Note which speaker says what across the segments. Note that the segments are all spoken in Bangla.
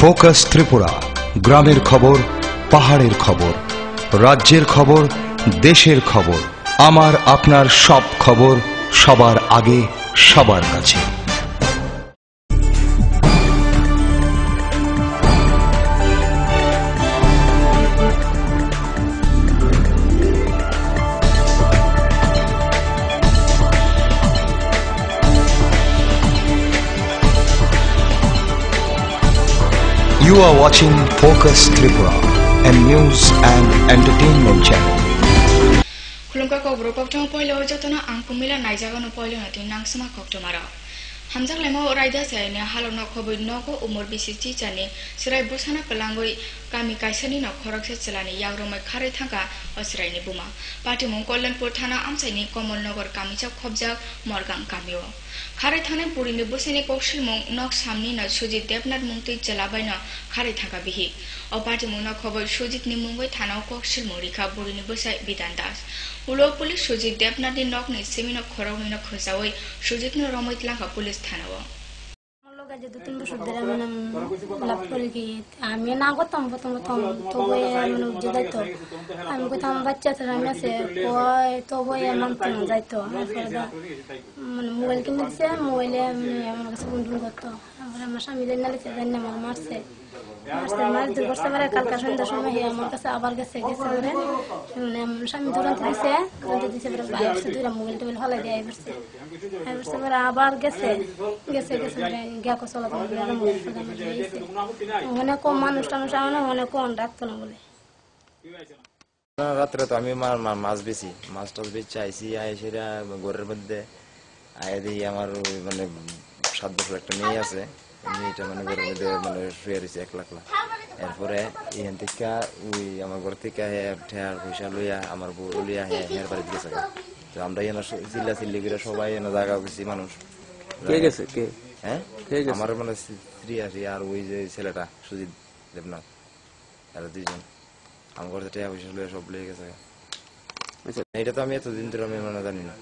Speaker 1: ফোকাস ত্রিপুরা, গ্রামের খবর, পাহাড়ের খবর, রাজ্যের খবর, দেশের খবর, আমার আপনার সব খবর সবার আগে সবার কাছে। You are watching Focus Tripura, a news and entertainment channel.
Speaker 2: Kulungka kobro koktong poilo jotona ang pumila naijagano poilo natin nang sama koktomara. Hamjak lemo raida sa ne halona khoboy noko umur bisiti chane sirai busana pelangoi kami kaisani no khorok se chalani yagromai khare thanga osrai ni buma. Party mong Kollanpur thana amsaini Komolnagar kamichak khobjak morgang kamio. খারে থানে পুরিনে বসেনে কৌশল মং নক সামনি না সুজিত দেবনাথ মংতি চালাবাই না খারে থাকা বিহি অপাটি মংনা খবর সুজিত নি মুঙ্গই থানাও কৌশল মরিখা পুরিনে বসাই বিধান দাস উলো পুলিশ সুজিত দেবনাথ নি নক নি সেমিন খরক নি খোঁজাওই সুজিত নি রমইত লাখা পুলিশ থানাও
Speaker 3: যে 2-3 বছর ধরে মানে লাভ করে কি আমি না করতাম প্রথম তবে মানে যেত আমি কোথাও বাচ্চা ছেলে আছে ওই তবে মানতে না যাইতো মানে মোবাইল কিনে দিছে মোবাইলে আমার কাছে বন্ধু করতো আমার স্বামী নালে জানি আমার মারছে মার দু বছর পরে কালকা সন্ধ্যার সময় আমার কাছে আবার গেছে ধরে মানে স্বামী দুরান্তে দিছে বাইরে দুরা মোবাইল টোবাইল হলাই দিয়ে আসছে পরে আবার গেছে গেকো চলাতে অনেক কম মানুষ টানুষ অনেক কম ডাকতো না বলে
Speaker 4: রাত্রে তো আমি মাছ বেশি মাছ টাছ বেচে আইসি সেটা ঘরের মধ্যে আয় দিই আমার মানে 7 বছর একটা মেয়ে আছে মেয়েটা মানে ঘরের মধ্যে মানে শুয়ে রয়েছে 1 লাখ এরপরে এখান থেকে ওই আমার ঘর থেকে ঠেয়ার পয়সা লইয়া আমার বউ লইয়া হের বাড়িতে গেছে তো আমরা এখানে চিল্লা চিল্লি করে সবাই এনে জায়গা গেছি মানুষ কে গেছে কে হ্যাঁ আমার মানে স্ত্রী আছে আর ওই যে ছেলেটা সুজিত দেবনাথ আর দুইজন আমার ঘর থেকে পয়সা লইয়া সব লইয়া গেছে এটা তো আমি এতদিন ধরে আমি মানে জানি না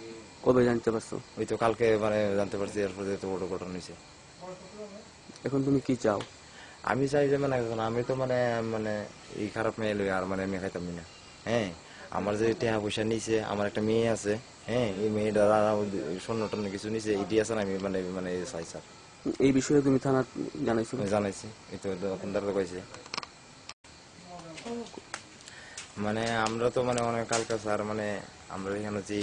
Speaker 4: কবে জানতে পারছো ওই তো কালকে মানে জানতে পারছি এরপরে তো বড় ঘটনা হয়েছে এখন তুমি কি চাও আমি চাই যে মানে আমি তো মানে মানে এই খারাপ মেয়ে লই আর মানে মেয়ে খাইতাম না হ্যাঁ আমার যে টাকা পয়সা নিছে আমার একটা মেয়ে আছে হ্যাঁ এই মেয়েটা স্বর্ণ টর্ণ কিছু নিছে এটি আছে না আমি মানে মানে চাই স্যার এই বিষয়ে তুমি থানা জানাইছি এই তো দোকানদার তো কইছে মানে আমরা তো মানে অনেক কালকা স্যার মানে আমরা এখানে যে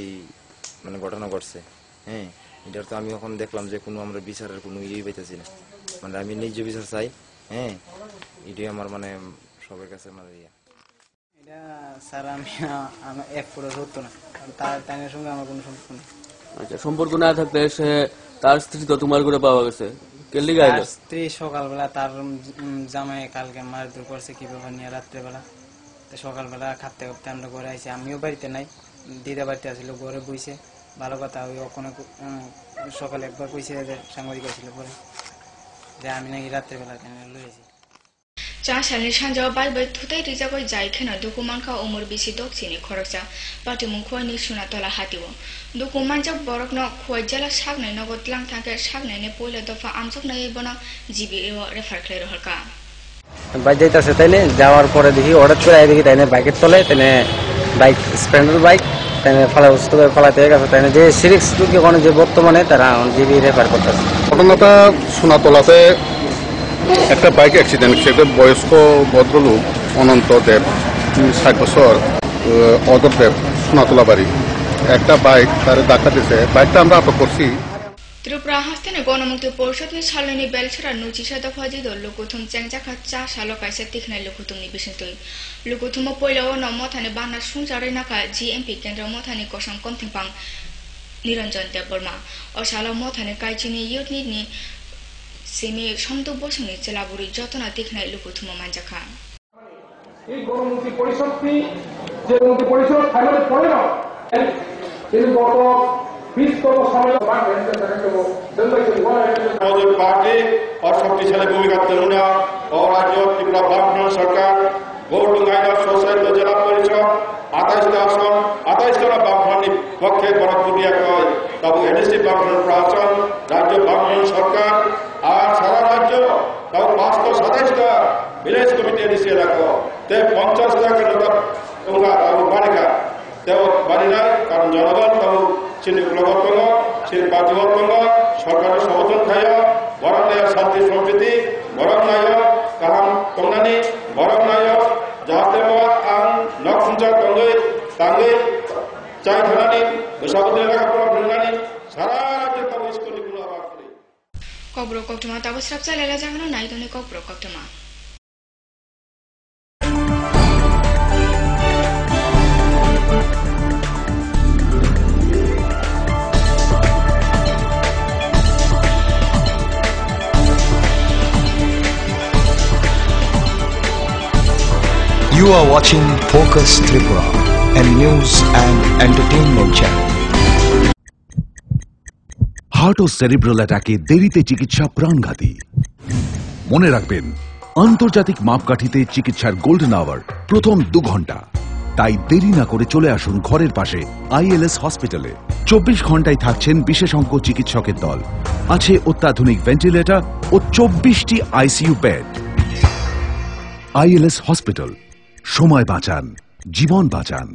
Speaker 4: মানে ঘটনা ঘটছে হ্যাঁ এটার তো আমি এখন দেখলাম যে কোনো আমরা বিচারের কোনো ইয়েই পাইতেছি না মানে আমি নিজে বিচার চাই হ্যাঁ এটাই আমার মানে সবার কাছে মানে
Speaker 5: এটা স্যার আমি এক পুরো হতো না তার সঙ্গে আমার কোনো সম্পর্ক নেই
Speaker 6: আচ্ছা সম্পর্ক না থাকলে সে তার স্ত্রী তো তোমার করে পাওয়া গেছে কেলি গাইল
Speaker 5: স্ত্রী সকালবেলা তার জামাই কালকে মারধর করছে কি ব্যাপার নিয়ে রাত্রেবেলা তো সকালবেলা খাটতে খাটতে আমরা ঘরে আইছি আমিও বাড়িতে নাই দিদা বাড়িতে আসছিল ঘরে বইছে ভালো কথা ওই ওখানে সকালে একবার কইছে যে সাংবাদিক আসছিল পরে যে আমি নাকি রাত্রেবেলা লইছি
Speaker 2: চা সালের সানজাও বাইবাই থুতাই রিজাগই যাইখেনা দুকুমানখা উমর বিসি দক্ষিণে খরচা পাটি মুখনি সুনাতলা হাতিব দুকুমানজাক বরকন খোয়াইজালা সাগনাই নগদ লাং থাকে সাগনাইনে পয়লা দফা আমজক নাইবনা জিবি রেফার ক্লাই রহলকা
Speaker 7: বাইক যাইতাছে তাইনে যাওয়ার পরে দেখি হঠাৎ করে দেখি তাইনে বাইকের তলে তাইনে বাইক স্প্লেন্ডার বাইক তাইনে ফালা উস্ত করে ফালাতে গেছে তাইনে যে সিরিক্স রোগী কোন যে বর্তমানে তারা জিবি রেফার করতেছে
Speaker 8: ঘটনাটা সোনাতলাতে একটা বাইক অ্যাক্সিডেন্ট সেটা বয়স্ক ভদ্রলোক অনন্ত দেব 60 বছর অদর দেব সোনাতলা বাড়ি একটা বাইক তার ধাক্কা দিয়েছে বাইকটা আমরা আটক করছি
Speaker 2: ত্রিপুরা হাস্তেনে গণমুক্তি পরিষদনি সালনি বেলছরা নুচিসা দফাজি দ লুকুথুম চেংজাখা চা সালো কাইসা তিখনাই লুকুথুমনি বিসন্তই লুকুথুম পয়লাও ন মথানে বানা সুংজারে নাকা জিএমপি কেন্দ্র মথানে কসম কমথিংপাং নিরঞ্জন দেববর্মা ও সালো মথানে কাইচিনি ইউটনি সেমি সমতব্য সঙ্গে চেলাবুরি যতনা তিখনাই লুকুথুম মানজাখা
Speaker 9: এই গণমুক্তি পরিষদটি যে গণমুক্তি পরিষদ ফাইনালে পড়ে না কিন্তু গত 20তম সময়
Speaker 10: আমাদের পার্টি और शक्तिशाली भूमिका तरुणा और राज्य त्रिपुरा ब्लॉक सरकार गौरडुंगाइना सोसाइटी जिला परिषद 28টা আসন 28টা বামফ্রন্টের পক্ষে বরাদ্দ দিয়া হয় তবে এনএসসি বামফ্রন্ট প্রশাসন রাজ্য বামফ্রন্ট সরকার আর সারা রাজ্য তাও 527টা ভিলেজ কমিটি দিছে রাখো তে 50 টাকা তোমরা তাও বাড়িকা তেও বাড়ি নাই কারণ জনগণ তাও চিনি গ্রহণ করলো সেই বাধ্যবাধ করলো সরকারের সমর্থন খাইয়া বরং নাই শান্তি সম্প্রীতি বরং নাই কাহাম তংনানি বরং নাই যাহাতে আং নকসংচার তাঙ্গে চাই থানানি বেসাবুদ্দিন লেখাপড়া ফেলনানি সারা রাজ্যে তাও স্কুলগুলো আবার করে
Speaker 2: কব্র কক্টমা তাবো স্রাপচা লেলা জাগানো নাই দনে কব্র কক্টমা
Speaker 1: You are watching Focus Tripura, a news and entertainment channel.
Speaker 11: Heart ও সেরিব্রাল অ্যাটাকে দেরিতে চিকিৎসা প্রাণঘাতী। মনে রাখবেন, আন্তর্জাতিক মাপকাঠিতে চিকিৎসার গোল্ডেন আওয়ার প্রথম 2 ঘন্টা। তাই দেরি না করে চলে আসুন ঘরের পাশে ILS হসপিটালে। 24 ঘন্টায় থাকছেন বিশেষজ্ঞ চিকিৎসকের দল, আছে অত্যাধুনিক ভেন্টিলেটর ও 24টি ICU বেড। ILS হসপিটাল, সময় বাঁচান, জীবন বাঁচান।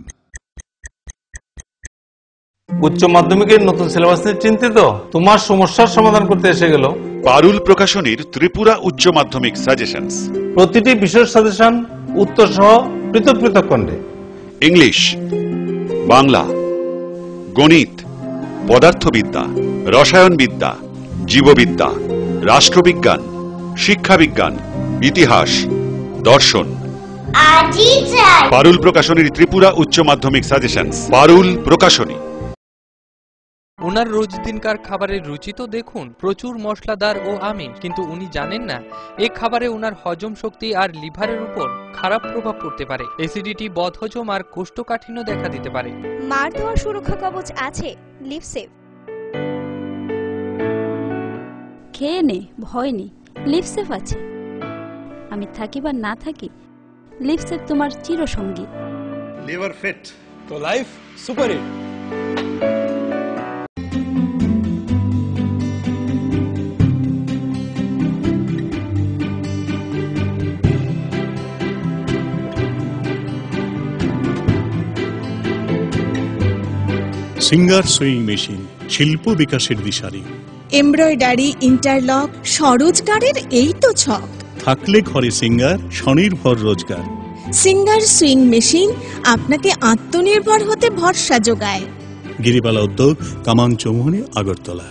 Speaker 12: উচ্চ মাধ্যমিকের নতুন সিলেবাস নিয়ে চিন্তিত? তোমার সমস্যার সমাধান করতে এসে গেল
Speaker 13: পারুল প্রকাশনীর ত্রিপুরা উচ্চ মাধ্যমিক সাজেশনস।
Speaker 12: প্রতিটি বিষয়ের সাজেশন উত্তর সহ পৃথক পৃথক খণ্ডে।
Speaker 13: ইংলিশ, বাংলা, গণিত, পদার্থবিদ্যা, রসায়নবিদ্যা, জীববিদ্যা, রাষ্ট্রবিজ্ঞান, শিক্ষাবিজ্ঞান, ইতিহাস, দর্শন। পারুল প্রকাশনীর ত্রিপুরা উচ্চ মাধ্যমিক সাজেশনস। পারুল প্রকাশনী।
Speaker 14: ওনার রোজ দিনকার খাবারের রুচি তো দেখুন, প্রচুর মশলাদার ও আমিষ, কিন্তু উনি জানেন না এই খাবারে ওনার হজম শক্তি আর লিভারের উপর খারাপ প্রভাব পড়তে পারে। অ্যাসিডিটি, বদহজম আর কোষ্ঠকাঠিন্য দেখা দিতে পারে।
Speaker 15: মার দেওয়া সুরক্ষা কবচ আছে লিভসেভ।
Speaker 16: খেয়ে নে, ভয় নেই, লিভসেভ আছে। আমি থাকি বা না থাকি, লিভসেভ তোমার চিরসঙ্গী।
Speaker 17: লিভার ফিট তো life super hit.
Speaker 18: Singer sewing machine, শিল্প বিকাশের দিশারি।
Speaker 19: এমব্রয়ডারি, ইন্টারলক, স্বরোজগারের এই তো ছক।
Speaker 18: থাকলে ঘরে সিঙ্গার, স্বনির্ভর রোজগার।
Speaker 19: সিঙ্গার সুইং মেশিন আপনাকে আত্মনির্ভর হতে ভরসা যোগায়।
Speaker 18: গিরিবালা উদ্যোগ, কামান চৌমুহনী, আগরতলা।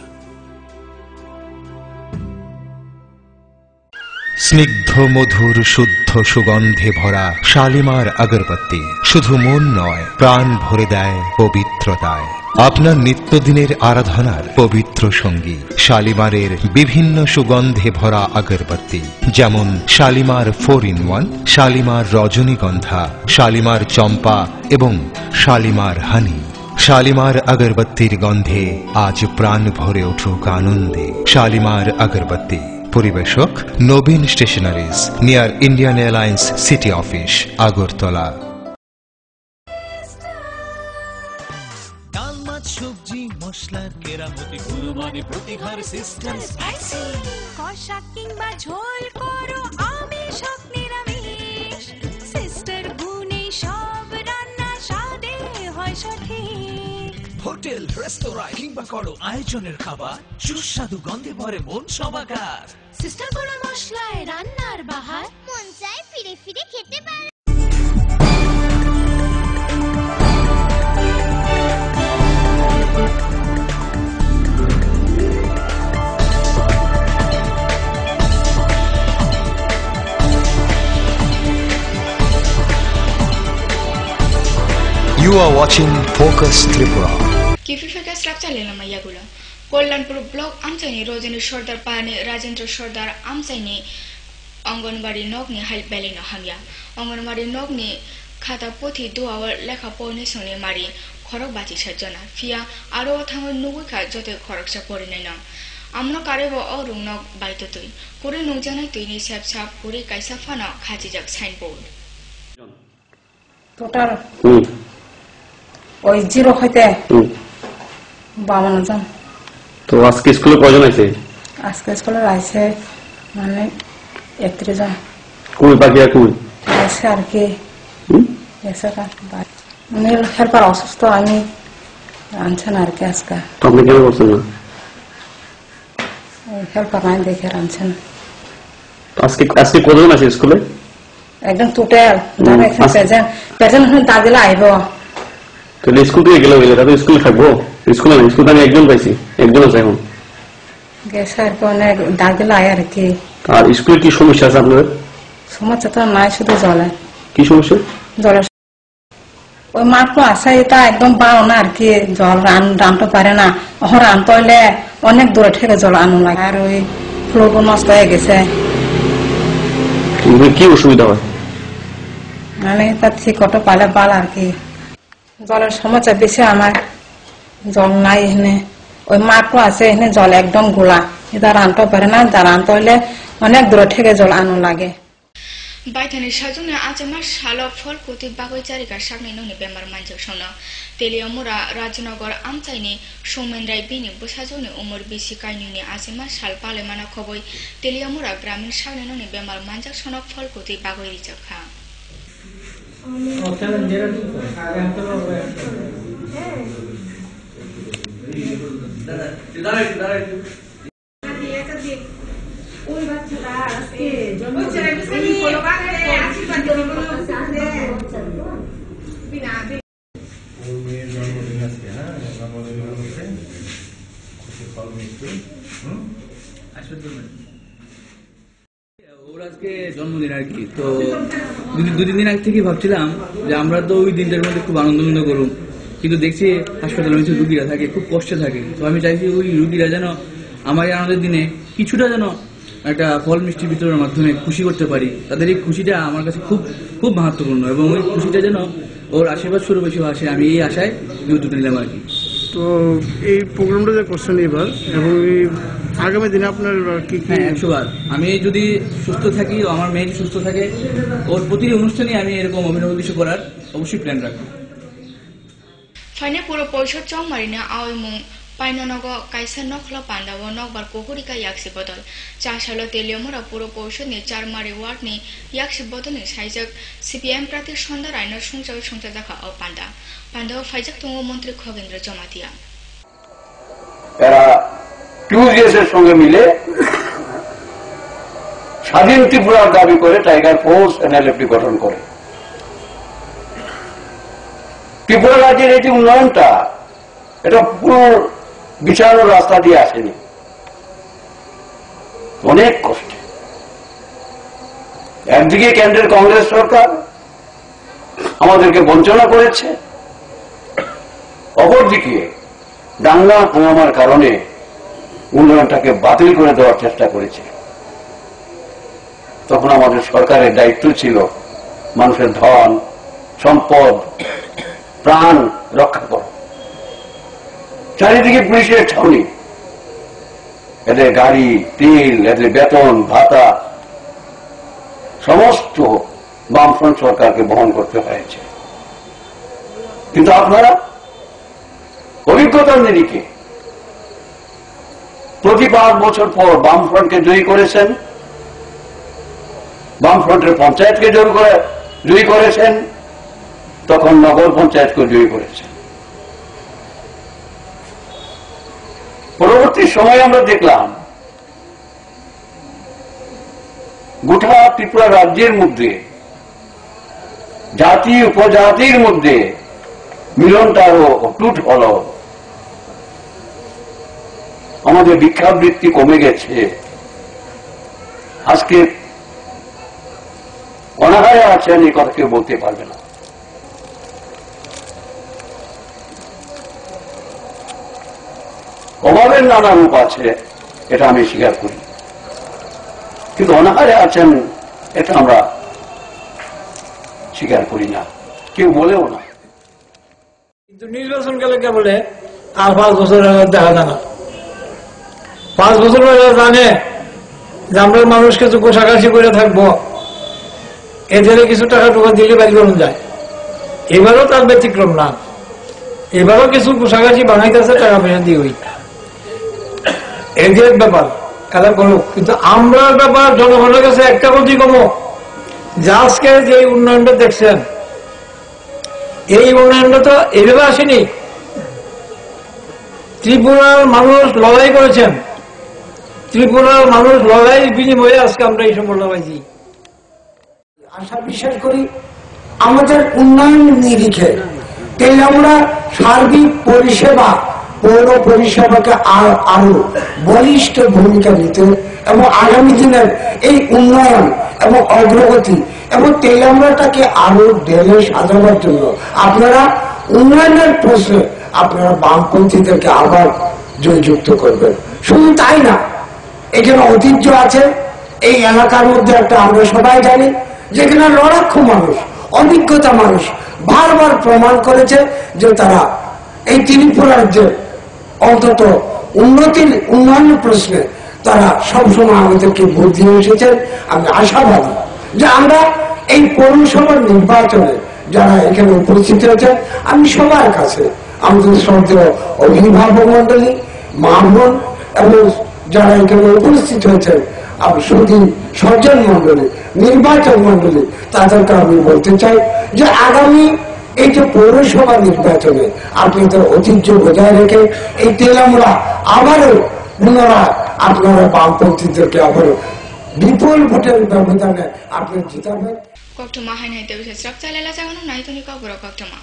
Speaker 1: স্নিগ্ধ মধুর শুদ্ধ সুগন্ধে ভরা শালিমার আগরবাতি শুধু মন নয়, প্রাণ ভরে দেয় পবিত্রতায়। আপনার নিত্যদিনের আরাধনার পবিত্র সঙ্গী শালিমারের বিভিন্ন সুগন্ধে ভরা আগরবাতি, যেমন শালিমার 4-in-1, শালিমার রজনীগন্ধা, শালিমার চম্পা এবং শালিমার হানি। শালিমার আগরবাতির গন্ধে আজ প্রাণ ভরে উঠুক আনন্দে। শালিমার আগরবাতি। পরিবেশক Nabin stationeries, near Indian airlines city office, Agartala.
Speaker 20: ডাল, মাছ, সবজি, মশলার কেরামতি, গুণমানে প্রতিহার সিস্টেম।
Speaker 15: কষা কিংবা ঝোল করো আমিষ হোক নিরামিষ, সিস্টার গুণে সব রান্না স্বাদে হয় সঠিক।
Speaker 20: হোটেল, রেস্তোরাঁ কিংবা করো আয়োজনের খাবার, সুস্বাদু গন্ধে ভরে মন সবাকার।
Speaker 15: সিস্টার গুঁড়ো মশলায় রান্নার বাহার, মন চায় ফিরে ফিরে খেতে পারে।
Speaker 1: You are watching Focus Tripura.
Speaker 2: কিফিফাকা স্ট্রাকচার লেলাম ইয়াগুলো কল্যাণপুর ব্লক আমচাইনি রজনী সর্দার পানি রাজেন্দ্র সর্দার আমচাইনি অঙ্গনবাড়ি নগনি হাইল বেলে হামিয়া অঙ্গনবাড়ি নগনি খাতা পথি দুয়াওয়ার লেখা পড়নি শুনে মারি খরক বাতি সাজ্জনা ফিয়া আরো থাঙ্গ নুগুখা যত খরকসা পড়ে নাই না আমরা কারেব অরুং নগ বাইতো তুই করে নুজানাই তুইনি সাপ সাপ করে কাইসা ফানা খাজি যাক সাইনবোর্ড
Speaker 21: টোটাল ওই 0 হইতে 52 জন।
Speaker 22: তো আজকে স্কুলে কয়জন আছে?
Speaker 21: আজকে স্কুলে আইছে মানে 31 জন
Speaker 3: কই বাকি আর কই
Speaker 21: আছে আর কি এসে উনি হেল্পার অসুস্থ আমি আনছেন আর কি আজকে
Speaker 3: তো আপনি কেন করছেন না
Speaker 21: হেল্পার নাই দেখে আনছেন
Speaker 3: আজকে আজকে কতজন আছে স্কুলে
Speaker 21: একদম টোটাল যারা এখানে প্রেজেন্ট তাদেরকে আইব
Speaker 3: তাহলে স্কুল থেকে গেলে তাদের স্কুলে থাকবো স্কুলে না স্কুলে আমি একজন পাইছি একজন আছে এখন
Speaker 21: গেছে আর কি অনেক দাদিলা আয় আর কি
Speaker 3: আর স্কুলে কি সমস্যা আছে আপনাদের
Speaker 21: সমস্যা তো নাই শুধু জলে
Speaker 3: কি সমস্যা
Speaker 21: জলের ওই মাঠটা আছে এটা একদম বাও না আর কি জল রানতে পারে না ওখানে রানতে হইলে অনেক দূরে থেকে জল আনো লাগে আর ওই ফ্লোর নষ্ট হয়ে গেছে
Speaker 3: কি অসুবিধা হয়
Speaker 21: মানে তার ঠিক করতে পারলে ভালো আর কি জলের সমস্যা বেশি আমার জল নাই এখানে ওই মাঠটা আছে এখানে জল একদম গোলা এটা রানতে পারে না যা রানতে হইলে অনেক দূরে থেকে জল আনো লাগে
Speaker 2: বাইথানি সাজনে আজমা সাল ফল কুতি বাগৈ জারিগার সামনে ননি বেমার মানজক সন তেলিয়ামুরা রাজনগর আমচাইনি সৌমেন রায় বিনি বসাজনে উমর বিসি কাইনুনি আজমা সাল পালেমানা খবই তেলিয়ামুরা গ্রামীণ সামনে ননি বেমার মানজক সনক ফল কুতি বাগৈ রিজখা
Speaker 21: ওই বাচ্চাটা আজকে জন্ম
Speaker 22: ওর আজকে জন্মদিন আর কি তো দুদিন দিন আগে থেকে ভাবছিলাম যে আমরা তো ওই দিনটার মধ্যে খুব আনন্দ করুন কিন্তু দেখছি হাসপাতালে কিছু রুগীরা থাকে খুব কষ্টে থাকে তো আমি চাইছি ওই রুগীরা যেন আমার এই আনন্দের দিনে কিছুটা যেন একটা ফল মিষ্টি বিতরণের মাধ্যমে খুশি করতে পারি তাদের এই খুশিটা আমার কাছে খুব খুব মাহাত্মপূর্ণ এবং ওই খুশিটা যেন ওর আশীর্বাদ স্বরূপ এসে আসে আমি এই আশায় উদ্যোগ নিলাম আর কি
Speaker 23: তো এই প্রোগ্রামটা যে করছেন এবার এবং আগামী দিনে আপনার কি
Speaker 22: হ্যাঁ 100 বার আমি যদি সুস্থ থাকি আমার মেয়ে সুস্থ থাকে ওর প্রতিটি অনুষ্ঠানে আমি এরকম অভিনব কিছু করার অবশ্যই প্ল্যান রাখবো
Speaker 2: ফাইনে পুরো পরিষদ চমারিনে আওয়মুং পাইননগ কাইসা নখলা পান্ডাব নকবার কোহরিকা ইয়াকসি বদল চাশাল তেলিয়মরা পুরো পরিষদনি চারমারি ওয়ার্ডনি ইয়াকসি বদলনি সাইজাক সিপিএম প্রার্থী সন্ধ্যা রায়নার সংসদ দেখা ও পান্ডা পান্ডাও ফাইজাক তঙ্গ মন্ত্রী খগেন্দ্র জমাতিয়া
Speaker 24: এরা টুজিএসের সঙ্গে মিলে স্বাধীন ত্রিপুরার দাবি করে টাইগার ফোর্স এনএলএফটি গঠন করে ত্রিপুরা রাজ্যের এই যে উন্নয়নটা এটা পুরো বিচারের রাস্তা দিয়ে আসেনি অনেক কষ্টে একদিকে কেন্দ্রের কংগ্রেস সরকার আমাদেরকে বঞ্চনা করেছে অপরদিকে দাঙ্গা হাঙ্গামার কারণে উন্নয়নটাকে বাতিল করে দেওয়ার চেষ্টা করেছে তখন আমাদের সরকারের দায়িত্ব ছিল মানুষের ধন সম্পদ প্রাণ রক্ষা করা চারিদিকে পুলিশের ছাউনি এদের গাড়ি তেল এদের বেতন ভাতা সমস্ত বামফ্রন্ট সরকারকে বহন করতে হয়েছে কিন্তু আপনারা অভিজ্ঞতার নিরিখে প্রতি 5 বছর পর বামফ্রন্টকে জয়ী করেছেন বামফ্রন্টের পঞ্চায়েতকে জয়ী করেছেন তখন নগর পঞ্চায়েতকে জয়ী করেছেন পরবর্তী সময়ে আমরা দেখলাম গোটা ত্রিপুরা রাজ্যের মধ্যে জাতি উপজাতির মধ্যে মিলনটা আরো অটুট হল আমাদের ভিক্ষাবৃত্তি কমে গেছে আজকে অনাহারে আছেন এই কথা কেউ বলতে পারবে না অভাবের নানা রূপ আছে এটা আমি স্বীকার করি কিন্তু অনাহারে আছেন এটা আমরা স্বীকার করি না কেউ বলেও না
Speaker 25: কিন্তু নির্বাচন গেলে কে বলে আর 5 বছর দেখা যায় না 5 বছর জানে যে আমরা মানুষকে তো কোষাকাশি করে থাকবো এদের কিছু টাকা টুকা দিলে বাড়ি করুন যায় এবারও তার ব্যতিক্রম না এবারও কিছু কোষাকাশি বানাইতেছে টাকা পয়সা দিয়ে ওই এদের ব্যাপার এলা করুক, কিন্তু আমরা ব্যাপার জনগণের কাছে একটা কথাই কমো, যে আজকে যে উন্নয়নটা দেখছেন এই উন্নয়নটা তো এভাবে আসেনি। ত্রিপুরার মানুষ লড়াই করেছেন, ত্রিপুরার মানুষ লড়াই বিনিময়ে আজকে আমরা এই সফলতা পাইছি।
Speaker 4: আশা বিশ্বাস করি আমাদের উন্নয়ন নিরিখে তেলামুড়া সার্বিক পরিষেবা পৌর পরিষেবাকে আরো বলিষ্ঠ ভূমিকা নিতে এবং আগামী দিনের এই উন্নয়ন এবং অগ্রগতি এবং তেলামুড়াটাকে আরো ঢেলে সাজানোর জন্য আপনারা উন্নয়নের প্রশ্নে আপনারা বামপন্থীদেরকে আবার জয়যুক্ত করবেন। শুধু তাই না, এখানে ঐতিহ্য আছে। এই এলাকার মধ্যে একটা আমরা সবাই জানি যেখানে লড়াক্ষ মানুষ, অভিজ্ঞতা মানুষ বারবার প্রমাণ করেছে যে তারা এই ত্রিপুরার যে অন্তত উন্নয়ন প্রশ্নে তারা সবসময় আমাদেরকে ভোট দিয়ে এসেছেন। আমি আশাবাদী যে আমরা এই পৌরসভার নির্বাচনে যারা এখানে উপস্থিত হয়েছেন, আমি সবার কাছে আমাদের শ্রদ্ধেয় অভিভাবক মন্ডলী, মা বোন এবং যারা এখানে উপস্থিত হয়েছেন সজ্জন মন্ডলী, নির্বাচন মন্ডলী, তাদেরকে আমি বলতে চাই যে আগামী এই যে পৌরসভা নির্বাচনে আপনাদের ঐতিহ্য বজায় রেখে এই তেলামুড়া আবারও পুনরায় আপনারা বামপন্থীদেরকে আবারও বিপুল ভোটের ব্যবধানে আপনি জিতাবেন।
Speaker 2: কক্টমা হাইনাইতে বিশেষ চাইলা জাগানো নাই তুমি কবর কক্টমা।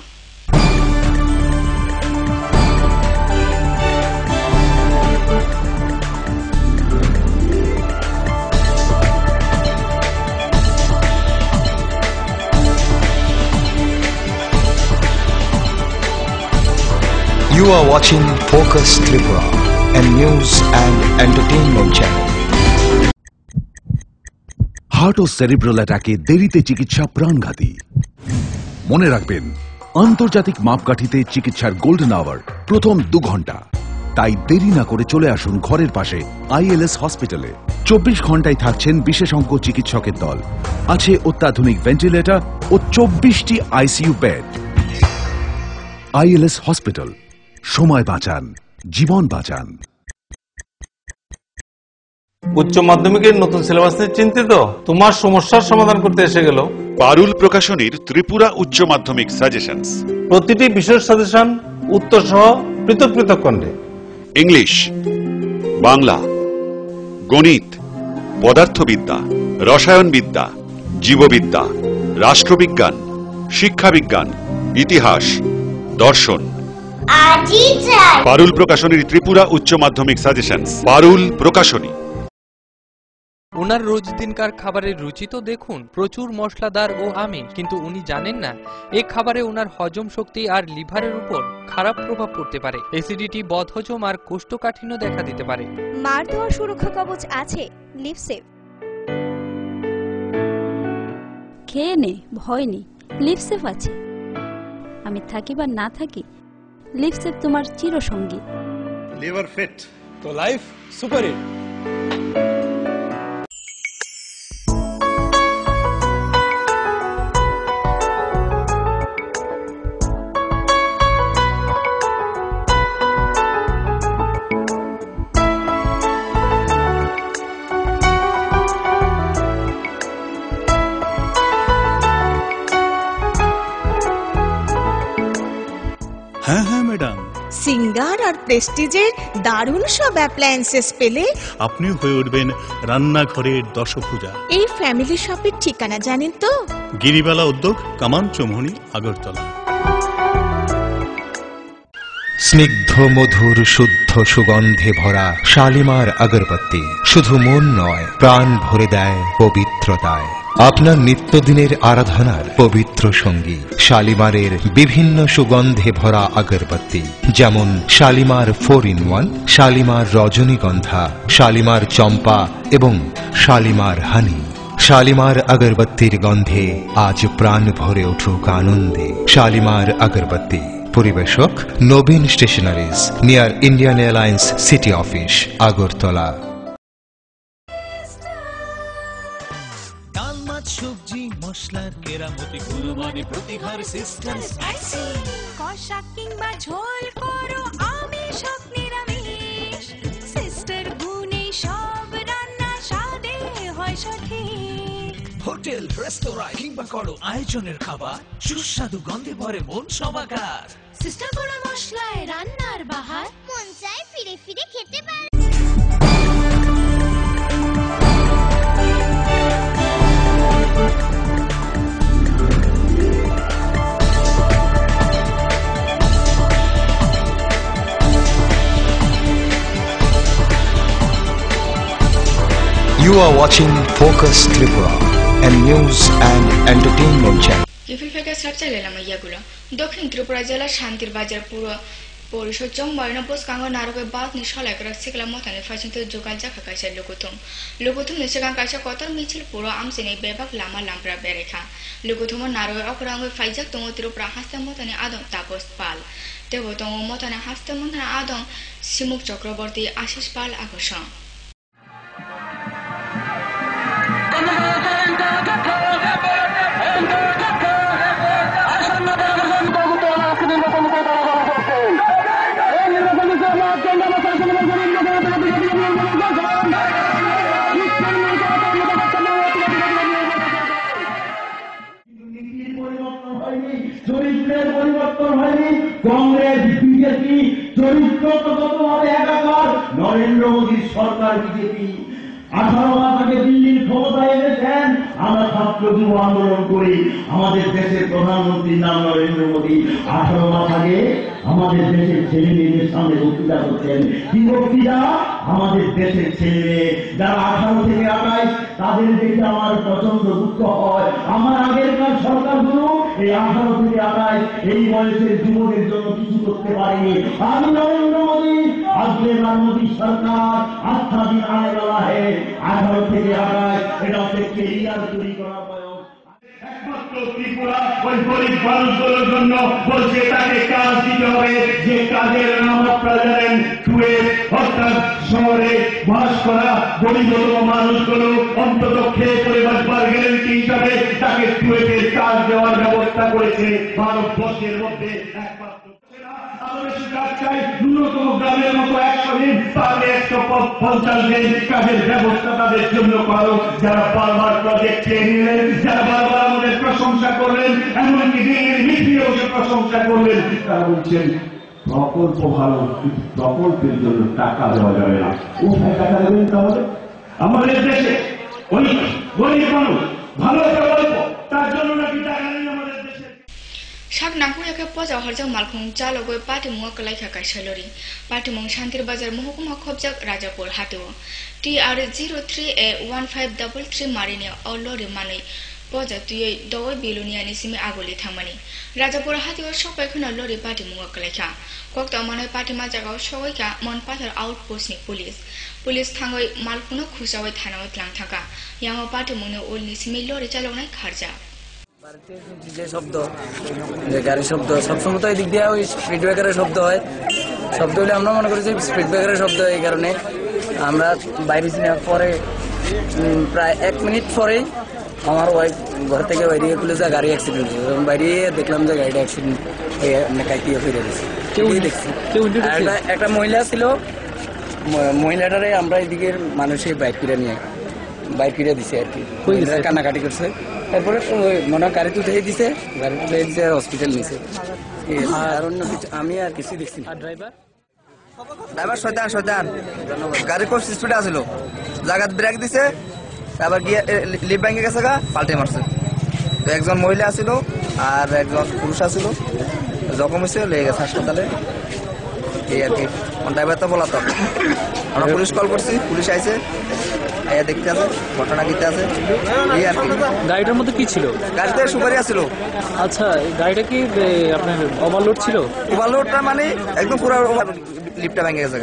Speaker 1: You are watching Focus Tripura, a news and entertainment channel.
Speaker 11: Heart ও সেরিব্রাল অ্যাটাকে দেরিতে চিকিৎসা প্রাণঘাতী। মনে রাখবেন, আন্তর্জাতিক মাপকাঠিতে চিকিৎসার গোল্ডেন আওয়ার প্রথম 2 ঘন্টা। তাই দেরি না করে চলে আসুন ঘরের পাশে ILS হসপিটালে। 24 ঘন্টায় থাকছেন বিশেষজ্ঞ চিকিৎসকের দল, আছে অত্যাধুনিক ভেন্টিলেটর ও 24টি ICU বেড। ILS হসপিটাল, সময় বাঁচান, জীবন বাঁচান।
Speaker 12: উচ্চ মাধ্যমিকের নতুন সিলেবাস নিয়ে চিন্তিত? তোমার সমস্যার সমাধান করতে এসে গেল
Speaker 13: পারুল প্রকাশনীর ত্রিপুরা উচ্চ মাধ্যমিক সাজেশনস।
Speaker 12: প্রতিটি বিষয়ের সাজেশন উত্তর সহ পৃথক পৃথক খণ্ডে।
Speaker 13: ইংলিশ, বাংলা, গণিত, পদার্থবিদ্যা, রসায়নবিদ্যা, জীববিদ্যা, রাষ্ট্রবিজ্ঞান, শিক্ষাবিজ্ঞান, ইতিহাস, দর্শন। পারুল প্রকাশনীর ত্রিপুরা উচ্চ মাধ্যমিক সাজেশনস। পারুল প্রকাশনী।
Speaker 14: ওনার রোজ দিনকার খাবারের রুচি তো দেখুন, প্রচুর মশলাদার ও আমিষ, কিন্তু উনি জানেন না এই খাবারে ওনার হজম শক্তি আর লিভারের উপর খারাপ প্রভাব পড়তে পারে। অ্যাসিডিটি, বদহজম আর কোষ্ঠকাঠিন্য দেখা দিতে পারে।
Speaker 15: মার দেওয়ার সুরক্ষা কবচ আছে লিভসেভ।
Speaker 16: খেয়ে নে, ভয় নেই, লিভসেভ আছে। আমি থাকি বা না থাকি, লিভসেভ তোমার চিরসঙ্গী।
Speaker 17: লিভার ফিট তো লাইফ সুপার হিট।
Speaker 18: হ্যাঁ হ্যাঁ ম্যাডাম,
Speaker 19: সিঙ্গার আর প্রেস্টিজের দারুণ সব অ্যাপ্লায়েন্সেস পেলে
Speaker 18: আপনি হয়ে উঠবেন রান্নাঘরের দশভুজা।
Speaker 19: এই ফ্যামিলি শপের ঠিকানা জানেন তো?
Speaker 18: গিরিবালা উদ্যোগ, কামান চৌমুহনী, আগরতলা।
Speaker 1: স্নিগ্ধ মধুর শুদ্ধ সুগন্ধে ভরা শালিমার আগরবাতি শুধু মন নয়, প্রাণ ভরে দেয় পবিত্রতায়। আপনার নিত্যদিনের আরাধনার পবিত্র সঙ্গী শালিমারের বিভিন্ন সুগন্ধে ভরা আগরবাতি, যেমন শালিমার 4-in-1, শালিমার রজনীগন্ধা, শালিমার চম্পা এবং শালিমার হানি। শালিমার আগরবাতির গন্ধে আজ প্রাণ ভরে উঠুক আনন্দে। শালিমার আগরবাতি। পরিবেশক Nabin stationeries, near Indian airlines city office, Agartala.
Speaker 20: ডাল, মাছ, সবজি, মশলার কেরামতি, কুরবানি, প্রতিঘর সিস্টেম,
Speaker 15: স্পাইসি কষা কিংবা ঝোল করো আমিষ হোক নিরামিষ, সিস্টার গুণে সব
Speaker 20: হোটেল রেস্তোরাঁ কিংবা করো আয়োজনের খাবার সুস্বাদু গন্ধে ভরে মন সবাকার
Speaker 15: সিস্টার পোড়া মশলায় রান্নার বাহার মন চায় ফিরে ফিরে খেতে পারে।
Speaker 1: You are watching Focus Tripura, a news and entertainment channel.
Speaker 2: ইফিল ফেকা সাবচাইলে লামাইয়াগুলো দক্ষিণ ত্রিপুরা জেলার শান্তির বাজার পুরো পরিষদ জম্বায়না বসকাঙ্গ নারকে বাদনি সলাইকরা সিকলা মতানি ফাইচিতে জোগাল জাখা কাইসা লুকুথুম নিসেগাং কাইসা কতর মিছিল পুরো আমসেনি বেবাক লামা লামপ্রা বেরেখা লুকুথুম নারকে অকরাঙ্গ ফাইজাক তঙ্গ ত্রিপুরা হাস্তা মতানি আদং তাপস পাল দেব তঙ্গ মতানি হাস্তা মতানি আদং সিমুক চক্রবর্তী আশিস পাল আকর্ষণ
Speaker 5: চরিত্রের পরিবর্তন হয়নি কংগ্রেস বিজেপি চরিত্রগতভাবে একাকার নরেন্দ্র মোদীর সরকার বিজেপি 18 মাস আগে দিল্লির ক্ষমতায় এনেছেন আমরা ছাত্র যুব আন্দোলন করি আমাদের দেশের প্রধানমন্ত্রীর নাম নরেন্দ্র মোদী 18 মাস আগে আমাদের দেশের ছেলে মেয়েদের সামনে বক্তৃতা করছেন কি বক্তৃতা আমাদের দেশের ছেলে মেয়ে যারা 18 থেকে 28 তাদের দেখে আমার প্রচন্ড দুঃখ হয় আমার আগেরকার সরকারগুলো এই 18 থেকে 28 এই বয়সের যুবকের জন্য কিছু করতে পারেনি আমি নরেন্দ্র মোদী আজকে মোদী সরকার আস্থা দিন আনে वाला है 18 থেকে 28 এটা হচ্ছে কেরিয়ার তৈরি করা বয়স একমাত্র ত্রিপুরা ওই গরিব মানুষগুলোর জন্য বলছে তাকে কাজ দিতে হবে যে কাজের নাম আপনারা জানেন টুয়েলভ অর্থাৎ শহরে বাস করা গরিবতম মানুষগুলো অন্তত খেয়ে পরে বাঁচবার গ্যারেন্টি হিসাবে তাকে টুয়েলভের কাজ দেওয়ার ব্যবস্থা করেছে ভারতবর্ষের মধ্যে একমাত্র ন্যূনতম গ্রামের মতো 100 দিন তাহলে 150 দিন কাজের ব্যবস্থা তাদের জন্য করো যারা বারবার প্রজেক্ট চেয়ে নিলেন যারা বারবার আমাদের প্রশংসা করলেন এমনকি দিনের মিটিয়ে বসে প্রশংসা করলেন তারা বলছেন প্রকল্প ভালো প্রকল্পের জন্য টাকা দেওয়া যাবে না কোথায় টাকা দেবেন তাহলে আমাদের দেশে ওই গরিব মানুষ ভালো প্রকল্প তার জন্য নাকি টাকা নেই আমাদের দেশে
Speaker 2: শাক নাকুয়াকে পজা হরজাক মালখুং চালগৈ পাটিমুয়া কলাইখা কাইসালরি পাটিমুং শান্তির বাজার মহকুমা খবজাক রাজাপুর হাতেও TR 03A1533 মারিনি অলরি মাनै পজা তুই দয় বিলুনিয়ানি সিমি আগলি থামানি রাজাপুর হাতেও সবাইখনো লরি পাটিমুয়া কলাইখা কক্তা মাनै পাটিমা জাগাও সবাইকা মন পাথার আউটপোস্টনি পুলিশ থাঙ্গৈ মালখুনো খুসাওই থানাও ত্লাং থাকা ইয়ামো পাটিমুনি ওলনি সিমি লরি চালকনাই খারজা
Speaker 6: যে শব্দ যে গাড়ির শব্দ সবসময় তো এই দিক দিয়ে ওই স্পিড ব্রেকারের শব্দ হয় শব্দ হলে আমরা মনে করি যে স্পিড ব্রেকারের শব্দ এই কারণে আমরা বাইরে নেওয়ার পরে প্রায় 1 মিনিট পরেই আমার ওয়াইফ ঘর থেকে বাইরে খুলে যা গাড়ি অ্যাক্সিডেন্ট হয়েছে এবং বাইরে দেখলাম যে গাড়িটা অ্যাক্সিডেন্ট কাইটিয়ে ফিরে গেছে দেখছি একটা মহিলা ছিল মহিলাটারে আমরা এদিকের মানুষের বাইক ফিরে দিছে আর কি কান্নাকাটি করছে তারপরে মনে গাড়ি তুলে দিছে আর হসপিটাল নিছে আর অন্য কিছু আমি আর কিছু দেখছি না ড্রাইভার শয়তান গাড়ি খুব স্পিডে আসলো জায়গা ব্রেক দিছে তারপর গিয়ে লিপ ভেঙে গেছে পাল্টে মারছে তো একজন মহিলা আসিল আর একজন পুরুষ আসিল জখম হয়েছে লেগে গেছে হাসপাতালে এই আর কি ড্রাইভার তো বলা তো আমরা পুলিশ কল করছি পুলিশ আইছে দেখতে আছে ঘটনা কিতে আছে এই আর কি
Speaker 7: গাড়িটার মধ্যে কি ছিল
Speaker 6: গাড়িতে সুপারি আসছিল
Speaker 7: আচ্ছা গাড়িটা কি আপনার ওভারলোড ছিল
Speaker 6: ওভারলোডটা মানে একদম পুরো লিফটটা ভেঙে গেছে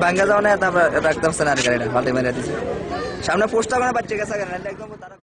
Speaker 6: ভাঙ্গা যাওয়া না তারপর রাখতে পারছে না আর গাড়িটা হাতে মেরে দিছে সামনে পোস্টটা মানে বাচ্চা গেছে একদম তারা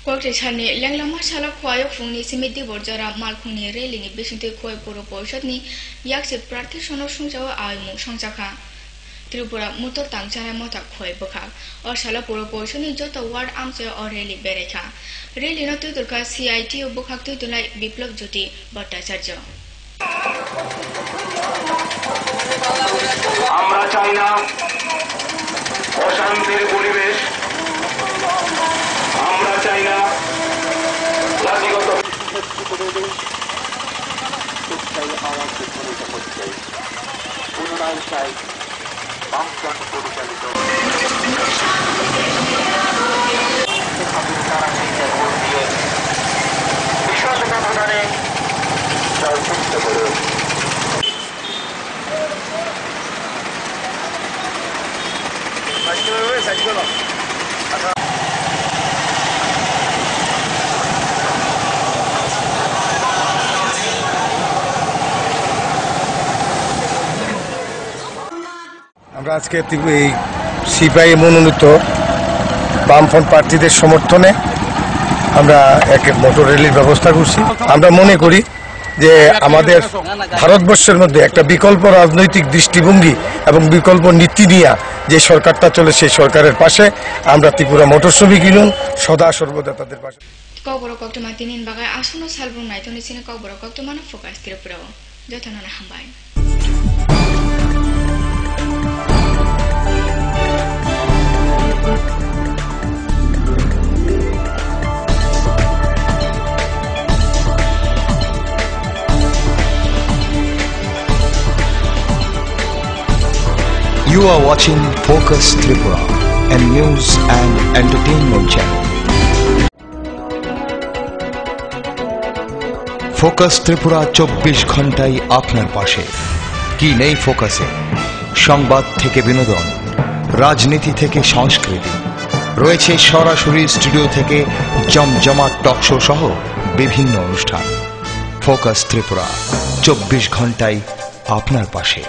Speaker 2: কয়েকটি সারনি ল্যাংলামা সালা খোয়ায় ফুংনি সিমিতি বর্জারা মালখুংনি রেলিনি বেসিতে খোয় পুরো পরিষদনি ইয়াকসে প্রার্থী সনদ সংজাও আইমু সংজাখা ত্রিপুরা মুতো তাংচানা মতা খয় বখা অসালা পুরো পৌঁছনি যত ওয়ার্ড আমছে অ রেলি বেরেখা রেলি ন তুইতুরকা সিআইটি ও বখাক তুইতুলাই বিপ্লব জ্যোতি ভট্টাচার্য
Speaker 3: আমরা চাই না অশান্তির পরিবেশ, আমরা চাই না জাতিগত উন্নয়ন চাই বামফ্রন্ট পরিচালিত বিশাল ব্যবধানে জয়যুক্ত করুন।
Speaker 8: আমরা আজকে এই সিপিআই মনোনীত বামফ্রন্ট প্রার্থীদের সমর্থনে আমরা এক মোটর র্যালির ব্যবস্থা করছি। আমরা মনে করি যে আমাদের ভারতবর্ষের মধ্যে একটা বিকল্প রাজনৈতিক দৃষ্টিভঙ্গি এবং বিকল্প নীতি নিয়ে যে সরকারটা চলে সেই সরকারের পাশে আমরা ত্রিপুরা মোটর শ্রমিক ইউনিয়ন সদা সর্বদা তাদের পাশে।
Speaker 2: কবর কক্টমা তিনিন বাগায় আসন্ন সালবুং নাইতনি সিনে কবর কক্টমান focus ত্রিপুরাও যতনানা হামবাই
Speaker 1: You are watching Focus Tripura, a news and entertainment channel. Focus Tripura 24 ঘন্টাই আপনার পাশে। কি নেই ফোকাসে? সংবাদ থেকে বিনোদন, রাজনীতি থেকে সংস্কৃতি, রয়েছে সরাসরি স্টুডিও থেকে জমজমাট টক শো সহ বিভিন্ন অনুষ্ঠান। ফোকাস ত্রিপুরা 24 ঘন্টাই আপনার পাশে।